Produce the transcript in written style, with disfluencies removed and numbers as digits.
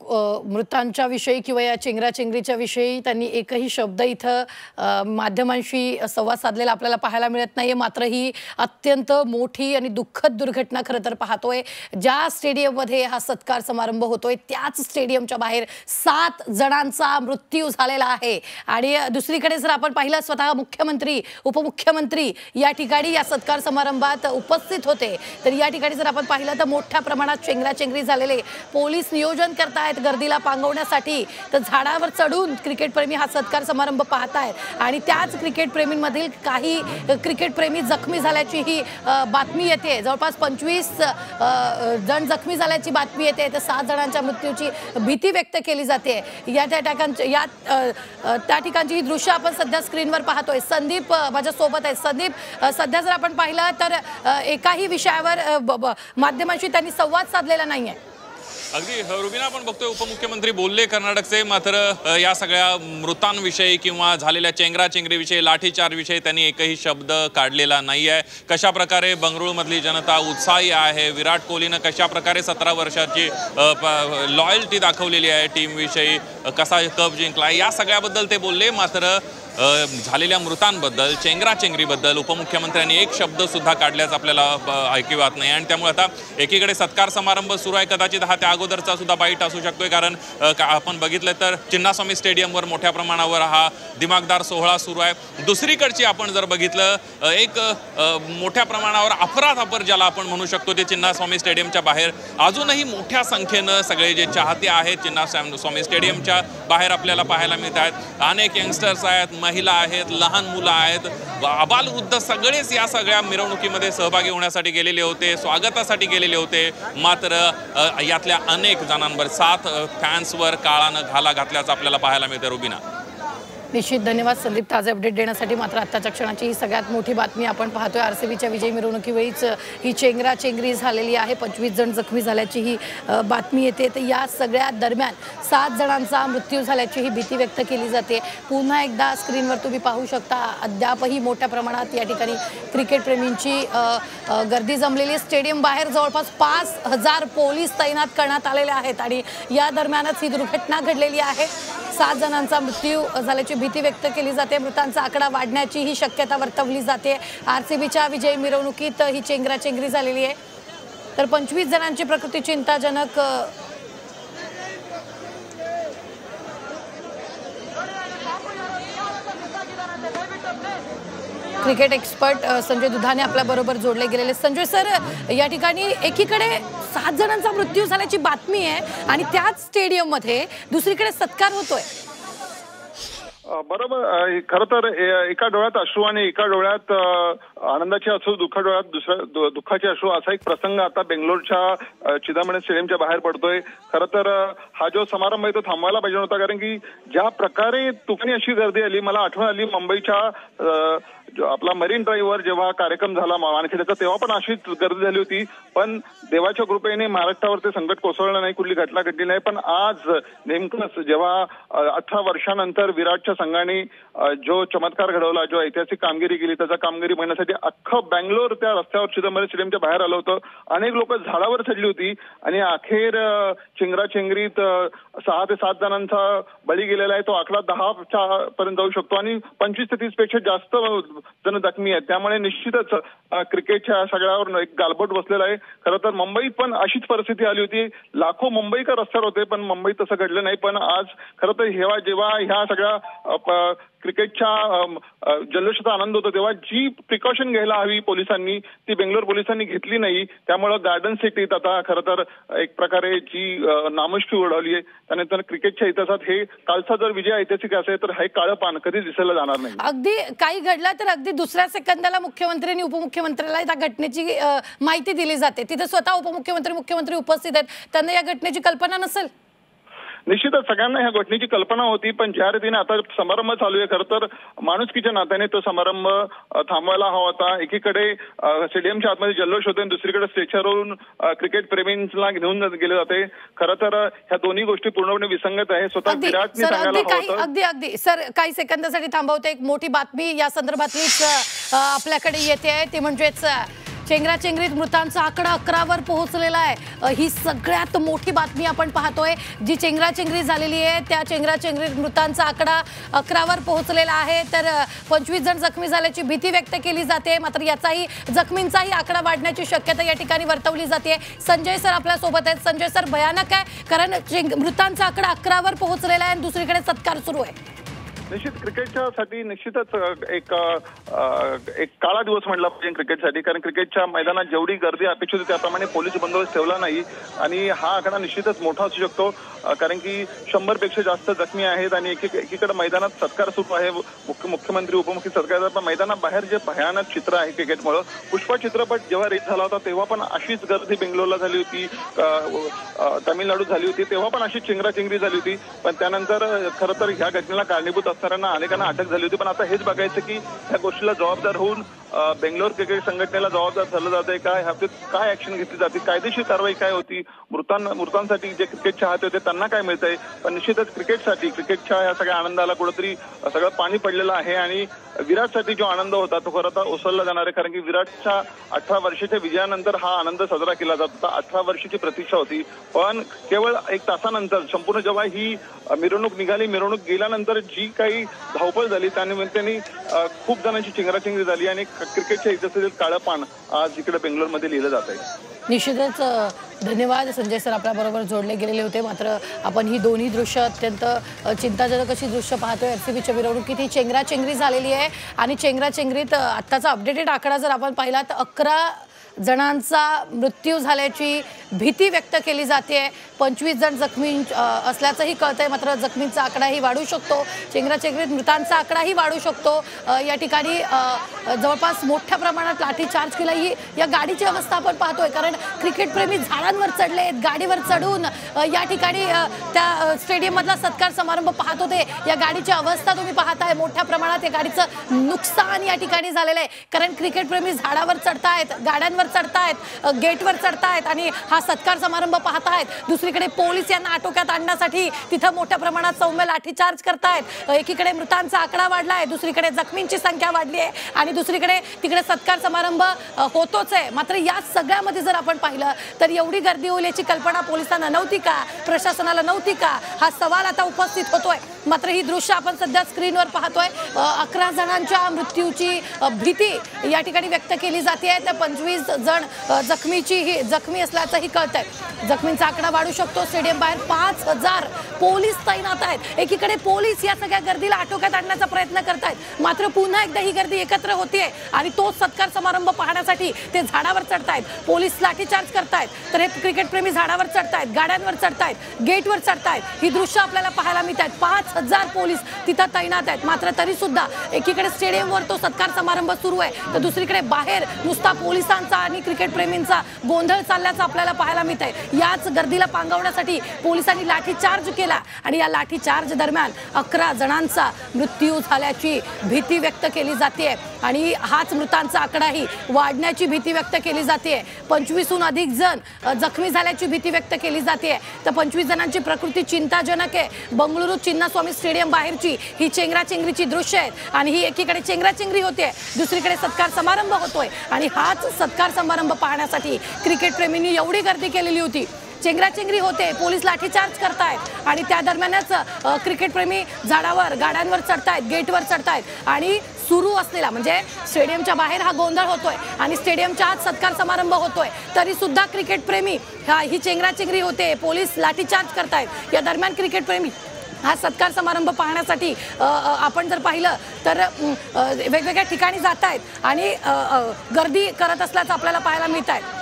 मृतांच्या विषयी किंवा या चेंगराचेंगरीच्या विषयी त्यांनी एकही शब्द इथं माध्यमांशी संवाद साधलेला आपल्याला पाहायला मिळत नाहीये। मात्र ही अत्यंत मोठी आणि दुःखद दुर्घटना खरं तर पाहतोय। ज्या स्टेडियममध्ये हा सत्कार समारंभ होतोय त्याच स्टेडियमच्या बाहेर 7 जणांचा मृत्यू झालेला आहे। आणि दुसरीकडे जर आपण पाहिलं, स्वतः मुख्यमंत्री उपमुख्यमंत्री या ठिकाणी या सत्कार समारंभात उपस्थित होते। तर या ठिकाणी जर आपण पाहिलं तर मोठ्या प्रमाणात चेंगराचेंगरी झालेले, पोलीस नियोजन करतायत गर्दीला पांगवण्यासाठी। तर झाडावर चढून क्रिकेटप्रेमी हा सत्कार समारंभ पाहतायत आणि त्याच क्रिकेटप्रेमींमधील काही क्रिकेटप्रेमी जखमी झाल्याची ही बातमी येते। जवळपास 25 जण जखमी झाल्याची बातमी येते। तर 7 जणांच्या मृत्यूची भीती व्यक्त केली जाते। त्या ठिकाणची ही दृश्य आपण सध्या स्क्रीनवर पाहतोय। संदीप माझ्या सोबत आहे। संदीप, सध्या जर आपण पाहिलं तर एकाही विषयावर माध्यमांशी त्यांनी संवाद साधलेला नाहीये। अगदी रुबीना, आपण बघतोय उपमुख्यमंत्री बोलले कर्नाटकचे, मात्र या सगळ्या मृतांविषयी किंवा झालेल्या चेंगराचेंगरीविषयी, लाठीचार्जविषयी त्यांनी एकही शब्द काढलेला नाही आहे। कशा प्रकारे बंगळुरूमधली जनता उत्साही आहे, विराट कोहलीनं कशा प्रकारे 17 वर्षाची लॉयल्टी दाखवलेली आहे टीमविषयी, कसा कप जिंकला, या सगळ्याबद्दल ते बोलले। मात्र झालेल्या मृतांबद्दल, चेंगराचेंगरीबद्दल उपमुख्यमंत्र्यांनी एक शब्द सुद्धा काढल्याचं आपल्याला ऐकिवात नाही। आणि त्यामुळे आता एकीकडे सत्कार समारंभ सुरू आहे, कदाचित हा त्या अगोदरचा सुद्धा बाईट असू शकतोय, कारण आपण बघितलं तर चिन्नास्वामी स्टेडियमवर मोठ्या प्रमाणावर हा दिमागदार सोहळा सुरू आहे। दुसरीकडची आपण जर बघितलं, एक मोठ्या प्रमाणावर अफरातफर ज्याला आपण म्हणू शकतो ते चिन्नास्वामी स्टेडियमच्या बाहेर अजूनही मोठ्या संख्येनं सगळे जे चाहते आहेत चिन्नास्वामी स्टेडियमच्या बाहेर आपल्याला पाहायला मिळत आहेत। अनेक यंगस्टर्स आहेत, महिला आहेत, लहान मुलं आहेत, आबालवृद्ध सगळेच या सगळ्या मिरवणुकीमध्ये सहभागी होण्यासाठी गेलेले होते, स्वागतासाठी गेलेले होते। मात्र यातल्या अनेक जणांवर 7 फॅन्सवर काळानं घाला घातल्याचं आपल्याला पाहायला मिळतं। रुबीना, निश्चित धन्यवाद संदीप ताजे अपडेट देण्यासाठी। मात्र आत्ताच्या क्षणाची ही सगळ्यात मोठी बातमी आपण पाहतोय। आरसीबीच्या विजयी मिरवणुकीवेळीच ही चेंगराचेंगरी झालेली आहे, 25 जण जखमी झाल्याची ही बातमी येते। तर या सगळ्या दरम्यान 7 जणांचा मृत्यू झाल्याची ही भीती व्यक्त केली जाते। पुन्हा एकदा स्क्रीनवर तुम्ही पाहू शकता, अद्यापही मोठ्या प्रमाणात या ठिकाणी क्रिकेटप्रेमींची गर्दी जमलेली। स्टेडियम बाहेर जवळपास 5000 पोलीस तैनात करण्यात आलेले आहेत आणि या दरम्यानच ही दुर्घटना घडलेली आहे। 7 जणांचा मृत्यू झाल्याची भीती व्यक्त केली जाते। मृतांचा आकडा वाढण्याची ही शक्यता वर्तवली जाते। आरसीबीच्या विजयी मिरवणुकीत ही चेंगराचेंगरी झालेली आहे। तर 25 जणांची प्रकृती चिंताजनक क्रिकेट एक्सपर्ट संजय दुधाने आपल्या बरोबर जोडले गेलेले। संजय सर, या ठिकाणी एकीकडे 7 जणांचा मृत्यू झाल्याची बातमी आहे आणि त्याच स्टेडियममध्ये दुसरीकडे सत्कार होतोय। बरोबर, खरं तर एका डोळ्यात अश्रू आणि एका डोळ्यात आनंदाचे अश्रू, दुःखा डोळ्यात दुःखाचे अश्रू, असा एक प्रसंग आता बेंगलोरच्या चिदंबरम स्टेडियमच्या बाहेर पडतोय। खरं तर हा जो समारंभ आहे तो थांबवायला पाहिजे होता, कारण की ज्या प्रकारे तुफानी अशी गर्दी आली, मला आठवण आली मुंबईच्या आपला मरीन ड्राईव्हवर जेव्हा कार्यक्रम झाला मानखेड्याचा, तेव्हा पण अशीच गर्दी झाली होती। पण देवाच्या कृपेने महाराष्ट्रावर ते संकट कोसळलं नाही, कुठली घटना घडली नाही। पण आज नेमकंच जेव्हा 18 वर्षानंतर विराटच्या संघाने जो चमत्कार घडवला, जो ऐतिहासिक कामगिरी केली, त्याचा कामगिरी बघण्यासाठी अख्खं बेंगलोर त्या रस्त्यावर चिदंबरम स्टेडियमच्या बाहेर आलं होतं। अनेक लोक झाडावर चढली होती आणि अखेर चेंगराचेंगरीत 6 ते 7 जणांचा बळी गेलेला आहे। तो आकडा 10 पर्यंत जाऊ शकतो आणि 25 ते 30 पेक्षा जास्त जण जखमी आहेत। त्यामुळे निश्चितच क्रिकेटच्या सगळ्यावर एक गालबोट बसलेला आहे। खरं तर मुंबईत पण अशीच परिस्थिती आली होती, लाखो मुंबईकर रस्त्यावर होते, पण मुंबईत तसं घडलं नाही। पण आज खरं तर जेव्हा ह्या सगळ्या क्रिकेटच्या जल्लोषाचा आनंद होतो, तेव्हा जी प्रिकॉशन घ्यायला हवी पोलिसांनी, ती बेंगलोर पोलिसांनी घेतली नाही। त्यामुळे गार्डन सिटीत आता खरं तर एक प्रकारे जी नामुष्की उडवली आहे, त्यानंतर क्रिकेटच्या इतिहासात हे कालचा जर विजय ऐतिहासिक असेल तर हे काळं पान कधीच दिसायला जाणार नाही। अगदी काही घडलं तर अगदी दुसऱ्या सेकंदाला मुख्यमंत्री आणि उपमुख्यमंत्र्याला त्या घटनेची माहिती दिली जाते। तिथे स्वतः उपमुख्यमंत्री मुख्यमंत्री उपस्थित आहेत, त्यांना या घटनेची कल्पना नसेल। निश्चितच सगळ्यांना ह्या घटनेची कल्पना होती, पण ज्या रीतीने आता समारंभ चालू आहे, खरं तर माणुसकीच्या नात्याने तो समारंभ थांबवायला हवा होता। एकीकडे स्टेडियमच्या आतमध्ये जल्लोष होते, दुसरीकडे स्ट्रेचरवरून क्रिकेट प्रेमींना घेऊन गेले जाते। खरं तर ह्या दोन्ही गोष्टी पूर्णपणे विसंगत आहे। स्वतः विराटने सांगायला हवं होतं। अगदी सर, काही सेकंदासाठी थांबवते, एक मोठी बातमी या संदर्भातलीच आपल्याकडे येते आहे, ती म्हणजेच चेंगराचेंगरीत मृतांचा आकडा 11वर पोहोचलेला आहे। ही सगळ्यात मोठी बातमी आपण पाहतोय। जी चेंगराचेंगरी झालेली आहे त्या चेंगराचेंगरीत मृतांचा आकडा 11वर पोहोचलेला आहे। तर 25 जण जखमी झाल्याची भीती व्यक्त केली जाते, मात्र याचाही जखमींचाही आकडा वाढण्याची शक्यता या ठिकाणी वर्तवली जाते। संजय सर आपल्या सोबत आहेत। संजय सर, भयानक आहे कारण मृतांचा आकडा 11वर पोहोचलेला आहे आणि दुसरीकडे सत्कार सुरू आहे। निश्चित क्रिकेटच्यासाठी निश्चितच एक काळा दिवस म्हटला पाहिजे क्रिकेटसाठी, कारण क्रिकेटच्या मैदानात जेवढी गर्दी अपेक्षित होती त्याप्रमाणे पोलीस बंदोबस्त ठेवला नाही आणि हा आकडा निश्चितच मोठा असू शकतो, कारण की 100 पेक्षा जास्त जखमी आहेत आणि एकीकडे मैदानात सत्कार सुरू आहे, मुख्यमंत्री उपमुख्यमंत्री सत्कार। पण मैदानाबाहेर जे भयानक चित्र आहे क्रिकेटमुळे, पुष्पा चित्रपट जेव्हा रिलीज झाला होता तेव्हा पण अशीच गर्दी बेंगलोरला झाली होती, तामिळनाडूत झाली होती, तेव्हा पण अशीच चेंगराचेंगरी झाली होती। पण त्यानंतर खरं तर ह्या घटनेला कारणीभूत असणाऱ्यांना अनेकांना अटक झाली होती। पण आता हेच बघायचं की ह्या गोष्टीला जबाबदार होऊन बेंगलोर क्रिकेट संघटनेला जबाबदार ठरलं जाते काय, ह्यात काय ऍक्शन घेतली जाते, कायदेशीर कारवाई काय होती, मृतांसाठी जे क्रिकेट चाहते होते त्यांना काय मिळतंय। पण निश्चितच क्रिकेटसाठी, क्रिकेटच्या या सगळ्या आनंदाला कुठेतरी सगळं पाणी पडलेलं आहे आणि विराटसाठी जो आनंद होता तो खरं तर ओसरला जाणार आहे, कारण की विराटच्या 18 वर्षाच्या विजयानंतर हा आनंद साजरा केला जात होता। 18 वर्षाची प्रतीक्षा होती, पण केवळ 1 तासानंतर संपूर्ण जेव्हा ही मिरवणूक निघाली, मिरवणूक गेल्यानंतर जी काही धावपळ झाली त्यानिमित्ताने खूप जणांची चेंगराचेंगरी झाली आणि क्रिकेटच्या इतिहासातील काळं पान आज इकडे बेंगलोरमध्ये लिहिलं जात आहे। निश्चितच धन्यवाद संजय सर, आपल्याबरोबर जोडले गेलेले होते। मात्र आपण ही दोन्ही दृश्य अत्यंत चिंताजनक अशी दृश्य पाहतोय। RCBच्या मिरवणुकीत ही चेंगराचेंगरी झालेली आहे आणि चेंगराचेंगरीत आत्ताचा अपडेटेड आकडा जर आपण पाहिला तर 11 जणांचा मृत्यू झाल्याची भीती व्यक्त केली जाते। 25 जण जखमी असल्याचंही कळतंय, मात्र जखमींचा आकडाही वाढू शकतो। चेंगराचेंगरीत मृतांचा आकडाही वाढू शकतो। या ठिकाणी जवळपास मोठ्या प्रमाणात लाठीचार्ज केला। ही या गाडीची अवस्था आपण पाहतोय, कारण क्रिकेटप्रेमी झाडांवर चढलेत, गाडीवर चढून या ठिकाणी त्या स्टेडियममधला सत्कार समारंभ पाहत होते। या गाडीची अवस्था तुम्ही पाहताय, मोठ्या प्रमाणात या गाडीचं नुकसान या ठिकाणी झालेलं आहे, कारण क्रिकेटप्रेमी झाडावर चढतायत, गाड्यांवर चढतायत, गेटवर चढतायत आणि हा सत्कार समारंभ पाहतायत। दुसरीकडे पोलीस यांना आटोक्यात आणण्यासाठी तिथं मोठ्या प्रमाणात सौम्य लाठीचार्ज करतायत। एकीकडे मृतांचा आकडा वाढलाय, दुसरीकडे जखमींची संख्या वाढली आहे आणि दुसरीकडे तिकडे सत्कार समारंभ होतोच आहे। मात्र या सगळ्यामध्ये जर आपण पाहिलं तर एवढी गर्दी होईल याची कल्पना पोलिसांना नव्हती का, प्रशासनाला नव्हती का, हा सवाल आता उपस्थित होतोय। मात्र ही दृश्य आपण सध्या स्क्रीनवर पाहतोय। 11 जणांच्या मृत्यूची भीती या ठिकाणी व्यक्त केली जाते। तर 25 जण जखमी असल्याचंही कळतंय। जखमींचा आकडा वाढू शकतो। स्टेडियम बाहेर 5000 पोलीस तैनात आहेत। एकीकडे पोलीस या सगळ्या गर्दीला आटोक्यात आणण्याचा प्रयत्न करतायत, मात्र पुन्हा एकदा ही गर्दी एकत्र होतीये आणि तोच सत्कार समारंभ पाहण्यासाठी ते झाडावर चढतायत, पोलीस लाठीचार्ज करतायत। तर हे क्रिकेटप्रेमी झाडावर चढतायत, गाड्यांवर चढतायत, गेटवर चढतायत। ही दृश्य आपल्याला पाहायला मिळतात। 5000 पोलीस तिथं तैनात आहेत। मात्र तरी सुद्धा एकीकडे स्टेडियमवर तो सत्कार समारंभ सुरू आहे, तर दुसरीकडे बाहेर नुसता पोलिसांचा आणि क्रिकेटप्रेमींचा गोंधळ चालल्याचं आपल्याला पाहायला मिळतंय। याच गर्दीला पांगवण्यासाठी पोलिसांनी लाठीचार्ज केला आणि या लाठीचार्ज दरम्यान 11 जणांचा मृत्यू झाल्याची भीती व्यक्त केली जाते आणि हाच मृतांचा आकडाही वाढण्याची भीती व्यक्त केली जाते। 25हून अधिक जण जखमी झाल्याची भीती व्यक्त केली जाते। तर 25 जणांची प्रकृती चिंताजनक आहे। बंगळुरू चिन्नास्वामी स्टेडियम बाहेरची ही चेंगराचेंगरीची दृश्य आहेत आणि ही एकीकडे चेंगराचेंगरी होते, दुसरीकडे सत्कार समारंभ होतोय आणि हाच सत्कार समारंभ पाहण्यासाठी क्रिकेटप्रेमींनी एवढी गर्दी केलेली होती। चेंगराचेंगरी होते, पोलीस लाठीचार्ज करतायत आणि त्या दरम्यानच क्रिकेटप्रेमी झाडावर, गाड्यांवर चढतायत, गेटवर चढतायत आणि सुरू असलेला म्हणजे स्टेडियमच्या बाहेर हा गोंधळ होतोय आणि स्टेडियमच्या आत सत्कार समारंभ होतोय, तरी सुद्धा क्रिकेटप्रेमी ही चेंगराचेंगरी होते, पोलीस लाठीचार्ज करतायत। या दरम्यान क्रिकेटप्रेमी हा सत्कार समारंभ पाहण्यासाठी आपण जर पाहिलं तर वेगवेगळ्या ठिकाणी जात आहेत आणि गर्दी करत असल्याचं आपल्याला पाहायला मिळत आहे।